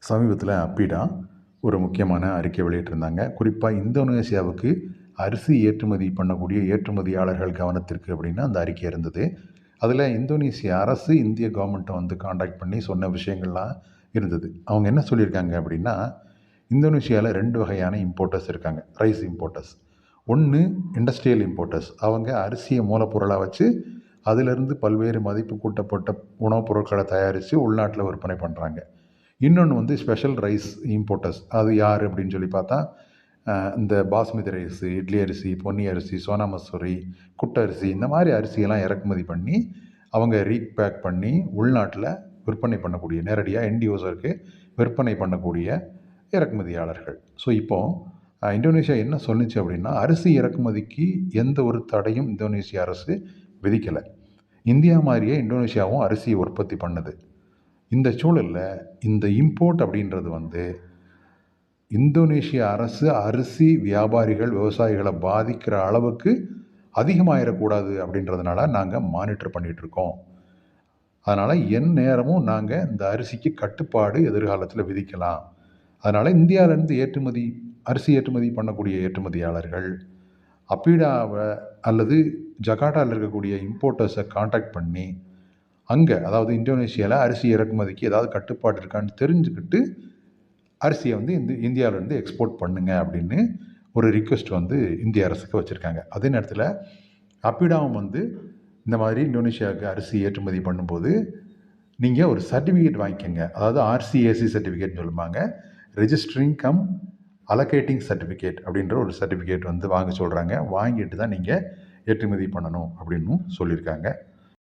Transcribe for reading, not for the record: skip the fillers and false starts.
சமீபத்தில் அப்பீடா ஒரு முக்கியமான அறிக்கை வெளியிட்டிருந்தாங்க. குறிப்பாக இந்தோனேசியாவுக்கு அரிசி ஏற்றுமதி பண்ணக்கூடிய ஏற்றுமதியாளர்கள் கவனத்திற்கு அப்படின்னு அந்த அறிக்கை இருந்தது. அதில் இந்தோனேசிய அரசு இந்திய கவர்மெண்ட்டை வந்து காண்டாக்ட் பண்ணி சொன்ன விஷயங்கள்லாம் இருந்தது. அவங்க என்ன சொல்லியிருக்காங்க அப்படின்னா, இந்தோனேஷியாவில் 2 வகையான இம்போர்ட்டர்ஸ் இருக்காங்க, ரைஸ் இம்போர்ட்டர்ஸ். ஒன்று இண்டஸ்ட்ரியல் இம்போர்ட்டர்ஸ். அவங்க அரிசியை மூலப்பொருளாக வச்சு அதிலிருந்து பல்வேறு மதிப்பு கூட்டப்பட்ட உணவுப் பொருட்களை தயாரித்து உள்நாட்டில் விற்பனை பண்ணுறாங்க. இன்னொன்று வந்து ஸ்பெஷல் ரைஸ் இம்போர்ட்டர்ஸ். அது யார் அப்படின்னு சொல்லி பார்த்தா, இந்த பாஸ்மதி ரைஸு, இட்லி அரிசி, பொன்னி அரிசி, சோனா மசூரி, குட்டை அரிசி, இந்த மாதிரி அரிசியெல்லாம் இறக்குமதி பண்ணி அவங்க ரீபேக் பண்ணி உள்நாட்டில் விற்பனை பண்ணக்கூடிய, நேரடியாக எண்ட் யூசருக்கு விற்பனை பண்ணக்கூடிய இறக்குமதியாளர்கள். ஸோ இப்போது இந்தோனேஷியா என்ன சொன்னிச்சு அப்படின்னா, அரிசி இறக்குமதிக்கு எந்த ஒரு தடையும் இந்தோனேஷிய அரசு விதிக்கலை. இந்தியா மாதிரியே இந்தோனேஷியாவும் அரிசியை உற்பத்தி பண்ணுது. இந்த சூழலில் இந்த இம்போர்ட் அப்படின்றது வந்து இந்தோனேஷிய அரசு அரிசி வியாபாரிகள், விவசாயிகளை பாதிக்கிற அளவுக்கு அதிகமாகிடக்கூடாது அப்படின்றதுனால நாங்கள் மானிட்டர் பண்ணிகிட்ருக்கோம். அதனால் நேரமும் நாங்கள் இந்த அரிசிக்கு கட்டுப்பாடு எதிர்காலத்தில் விதிக்கலாம். அதனால் இந்தியாவிலேருந்து அரிசி ஏற்றுமதி பண்ணக்கூடிய ஏற்றுமதியாளர்கள் அப்பீடாவை அல்லது ஜகார்ட்டாவில் இருக்கக்கூடிய இம்போர்ட்டர்ஸை காண்டாக்ட் பண்ணி அங்கே, அதாவது இந்தோனேஷியாவில் அரிசி இறக்குமதிக்கு ஏதாவது கட்டுப்பாடு இருக்கான்னு தெரிஞ்சுக்கிட்டு அரிசியை வந்து இந்தியாவிலேருந்து எக்ஸ்போர்ட் பண்ணுங்க அப்படின்னு ஒரு ரிக்வெஸ்ட் வந்து இந்திய அரசுக்கு வச்சுருக்காங்க. அதே நேரத்தில் அப்பீடாவும் வந்து இந்த மாதிரி இந்தோனேஷியாவுக்கு அரிசி ஏற்றுமதி பண்ணும்போது நீங்கள் ஒரு சர்டிஃபிகேட் வாங்கிக்கோங்க. அதாவது RCAC சர்டிஃபிகேட்னு சொல்லுவாங்க, ரெஜிஸ்டரிங் கம் அலோகேட்டிங் சர்டிஃபிகேட் அப்படின்ற ஒரு சர்டிஃபிகேட் வந்து வாங்க சொல்கிறாங்க. வாங்கிட்டு தான் நீங்கள் ஏற்றுமதி பண்ணணும் அப்படின்னு சொல்லியிருக்காங்க.